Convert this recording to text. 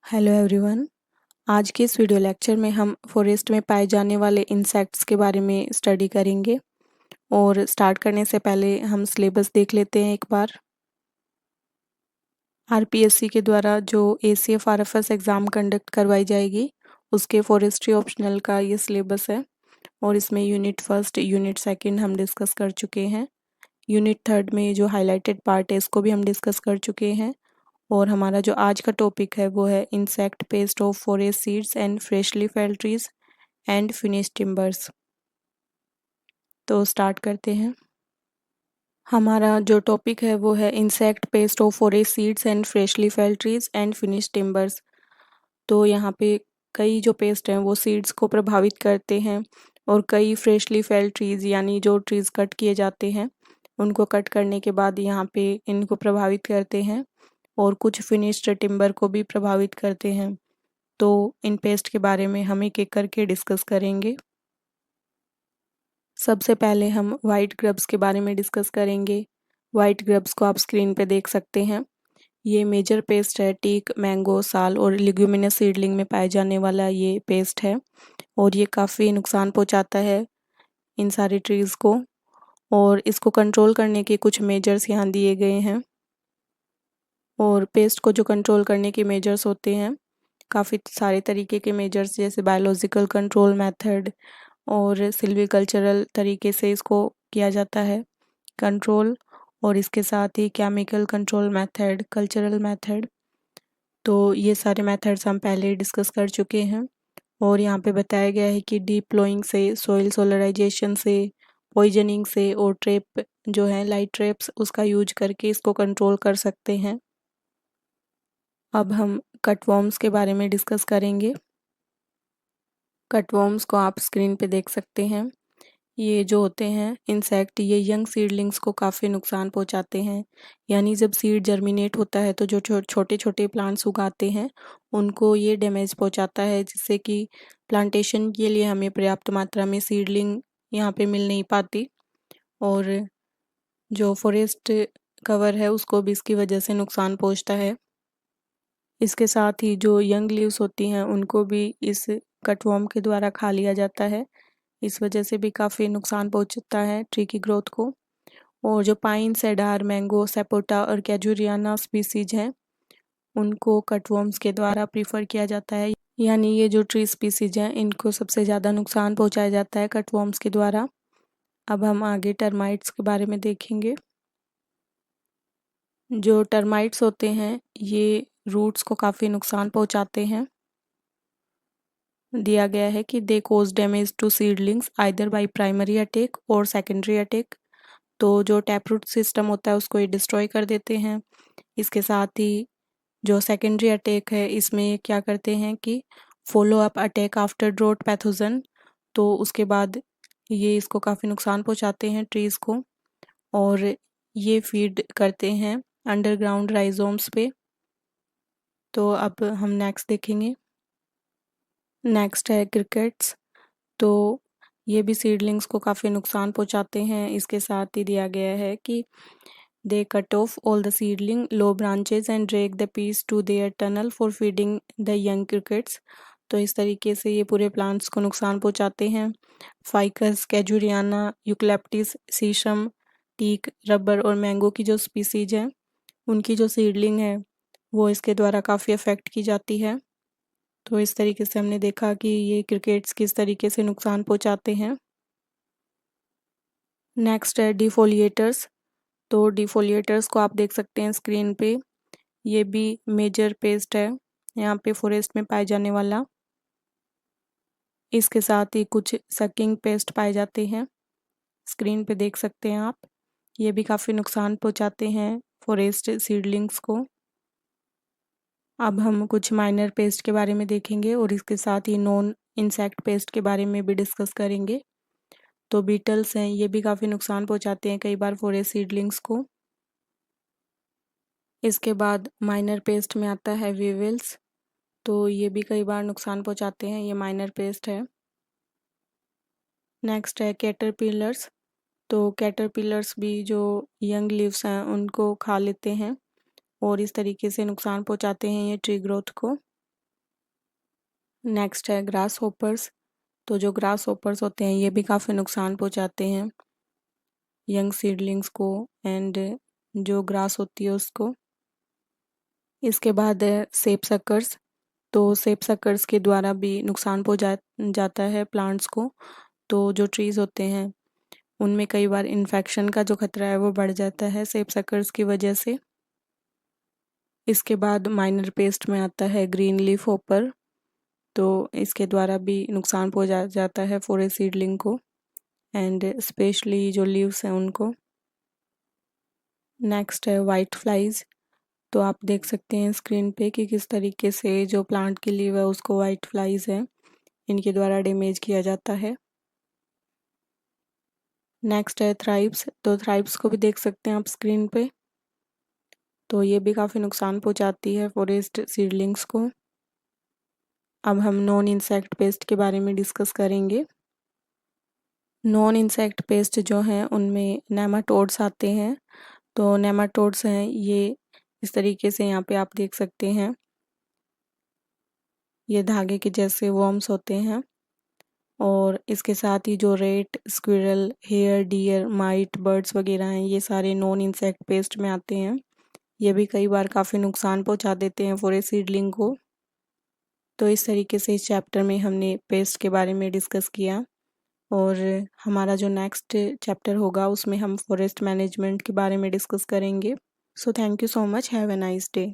Hello everyone. आज के इस वीडियो लेक्चर में हम फॉरेस्ट में पाए जाने वाले इंसेक्ट्स के बारे में स्टडी करेंगे। और स्टार्ट करने से पहले हम सिलेबस देख लेते हैं एक बार। आरपीएससी के द्वारा जो एसीएफ आरएफएस एग्ज़ाम कंडक्ट करवाई जाएगी उसके फॉरेस्ट्री ऑप्शनल का ये सिलेबस है। और इसमें यूनिट फर्स्ट यूनिट सेकंड हम डिस्कस कर चुके हैं। यूनिट थर्ड में जो हाईलाइटेड पार्ट है इसको भी हम डिस्कस कर चुके हैं। और हमारा जो आज का टॉपिक है वो है insect pest of forest seeds and freshly failed trees and finish timbers. तो स्टार्ट करते हैं। हमारा जो टॉपिक है वो है insect pest of forest seeds and freshly failed trees and finish timbers. तो यहाँ पे कई जो पेस्ट हैं वो सीड्स को प्रभावित करते हैं और कई फ्रेशली फेल्ड ट्रीज यानी जो ट्रीज कट किए जाते हैं उनको कट करने के बाद यहाँ पे इनको प्रभावित करते हैं और कुछ फिनिश्ड टिम्बर को भी प्रभावित करते हैं। तो इन पेस्ट के बारे में हम एक एक करके डिस्कस करेंगे। सबसे पहले हम वाइट ग्रब्स के बारे में डिस्कस करेंगे। वाइट ग्रब्स को आप स्क्रीन पे देख सकते हैं। ये मेजर पेस्ट है। टीक, मैंगो, साल और लिग्यूमिनस सीडलिंग में पाए जाने वाला ये पेस्ट है और ये काफ़ी नुकसान पहुंचाता है इन सारी ट्रीज़ को। और इसको कंट्रोल करने के कुछ मेजर्स यहाँ दिए गए हैं। और पेस्ट को जो कंट्रोल करने के मेजर्स होते हैं काफ़ी सारे तरीके के मेजर्स, जैसे बायोलॉजिकल कंट्रोल मेथड और सिल्वीकल्चरल तरीके से इसको किया जाता है कंट्रोल, और इसके साथ ही chemical control method, cultural method. तो ये सारे मेथड्स हम पहले ही डिस्कस कर चुके हैं। और यहाँ पे बताया गया है कि डीप प्लोइंग से, सॉइल सोलराइजेशन से, पॉइजनिंग से और ट्रैप जो है लाइट ट्रैप्स उसका यूज करके इसको कंट्रोल कर सकते हैं। अब हम कटवर्म्स के बारे में डिस्कस करेंगे। कटवर्म्स को आप स्क्रीन पे देख सकते हैं। ये जो होते हैं इंसेक्ट, ये यंग सीडलिंग्स को काफ़ी नुकसान पहुंचाते हैं। यानी जब सीड जर्मिनेट होता है तो जो छोटे छोटे प्लांट्स उगाते हैं उनको ये डैमेज पहुंचाता है, जिससे कि प्लांटेशन के लिए हमें पर्याप्त मात्रा में सीडलिंग यहाँ पे मिल नहीं पाती। और जो फॉरेस्ट कवर है उसको भी इसकी वजह से नुकसान पहुंचता है। इसके साथ ही जो यंग लीव्स होती हैं उनको भी इस कटवर्म के द्वारा खा लिया जाता है। इस वजह से भी काफ़ी नुकसान पहुंचता है ट्री की ग्रोथ को। और जो पाइन, सेडार, मैंगो, सपोटा और कैजुरियाना स्पीसीज हैं उनको कटवर्म्स के द्वारा प्रीफर किया जाता है। यानी ये जो ट्री स्पीसीज हैं इनको सबसे ज़्यादा नुकसान पहुंचाया जाता है कटवर्म्स के द्वारा। अब हम आगे टर्माइट्स के बारे में देखेंगे। जो टर्माइट्स होते हैं ये रूट्स को काफ़ी नुकसान पहुंचाते हैं। दिया गया है कि they cause damage to seedlings either by primary attack और सेकेंडरी अटैक। तो जो टैप रूट सिस्टम होता है उसको ये डिस्ट्रॉय कर देते हैं। इसके साथ ही जो सेकेंडरी अटैक है इसमें ये क्या करते हैं कि follow up attack after drought pathogen. तो उसके बाद ये इसको काफ़ी नुकसान पहुंचाते हैं ट्रीज़ को। और ये फीड करते हैं अंडरग्राउंड राइजोम्स पे। तो अब हम नेक्स्ट देखेंगे। नेक्स्ट है क्रिकेट्स। तो ये भी सीडलिंग्स को काफ़ी नुकसान पहुंचाते हैं। इसके साथ ही दिया गया है कि they cut off all the seedling low branches and drag the piece to their tunnel for feeding the young crickets. तो इस तरीके से ये पूरे प्लांट्स को नुकसान पहुंचाते हैं। फाइकस, कैजुरियाना, यूकलिप्टिस, शीशम, टीक, रबर और मैंगो की जो स्पीसीज हैं उनकी जो सीडलिंग है वो इसके द्वारा काफ़ी अफेक्ट की जाती है। तो इस तरीके से हमने देखा कि ये क्रिकेट्स किस तरीके से नुकसान पहुंचाते हैं। नेक्स्ट है डिफोलिएटर्स। तो डिफोलिएटर्स को आप देख सकते हैं स्क्रीन पे। ये भी मेजर पेस्ट है यहाँ पे फॉरेस्ट में पाए जाने वाला। इसके साथ ही कुछ सकिंग पेस्ट पाए जाते हैं, स्क्रीन पे देख सकते हैं आप। ये भी काफ़ी नुकसान पहुंचाते हैं फॉरेस्ट सीडलिंग्स को। अब हम कुछ माइनर पेस्ट के बारे में देखेंगे और इसके साथ ही नॉन इंसेक्ट पेस्ट के बारे में भी डिस्कस करेंगे। तो बीटल्स हैं, ये भी काफ़ी नुकसान पहुंचाते हैं कई बार फॉरेस्ट सीडलिंग्स को। इसके बाद माइनर पेस्ट में आता है वीविल्स। तो ये भी कई बार नुकसान पहुंचाते हैं, ये माइनर पेस्ट है। नेक्स्ट है कैटरपिलर्स। तो कैटरपिलर्स भी जो यंग लीव्स हैं उनको खा लेते हैं और इस तरीके से नुकसान पहुंचाते हैं ये ट्री ग्रोथ को। नेक्स्ट है ग्रास होपर्स। तो जो ग्रास होपर्स होते हैं ये भी काफ़ी नुकसान पहुंचाते हैं यंग सीडलिंग्स को एंड जो ग्रास होती है उसको। इसके बाद है सेप सकर्स। तो सेप सकर्स के द्वारा भी नुकसान पहुंचा जाता है प्लांट्स को। तो जो ट्रीज़ होते हैं उनमें कई बार इन्फेक्शन का जो खतरा है वो बढ़ जाता है सेप सकर्स की वजह से। इसके बाद माइनर पेस्ट में आता है ग्रीन लीफ होपर। तो इसके द्वारा भी नुकसान पहुंचा जाता है फॉरेस्ट सीडलिंग को एंड स्पेशली जो लीव्स हैं उनको। नेक्स्ट है वाइट फ्लाइज। तो आप देख सकते हैं स्क्रीन पे कि किस तरीके से जो प्लांट की लीव है उसको वाइट फ्लाइज है इनके द्वारा डैमेज किया जाता है। नेक्स्ट है थ्राइप्स। तो थ्राइप्स को भी देख सकते हैं आप स्क्रीन पे। तो ये भी काफ़ी नुकसान पहुंचाती है फॉरेस्ट सीडलिंग्स को। अब हम नॉन इंसेक्ट पेस्ट के बारे में डिस्कस करेंगे। नॉन इंसेक्ट पेस्ट जो हैं उनमें नेमाटोड्स आते हैं। तो नेमाटोड्स हैं ये इस तरीके से यहाँ पे आप देख सकते हैं ये धागे के जैसे वर्म्स होते हैं और इसके साथ ही जो rat squirrel hare deer mite birds वगैरह हैं ये सारे नॉन इंसेक्ट पेस्ट में आते हैं। ये भी कई बार काफ़ी नुकसान पहुंचा देते हैं फॉरेस्ट सीडलिंग को। तो इस तरीके से इस चैप्टर में हमने पेस्ट के बारे में डिस्कस किया और हमारा जो नेक्स्ट चैप्टर होगा उसमें हम फॉरेस्ट मैनेजमेंट के बारे में डिस्कस करेंगे। So thank you so much, have a nice day.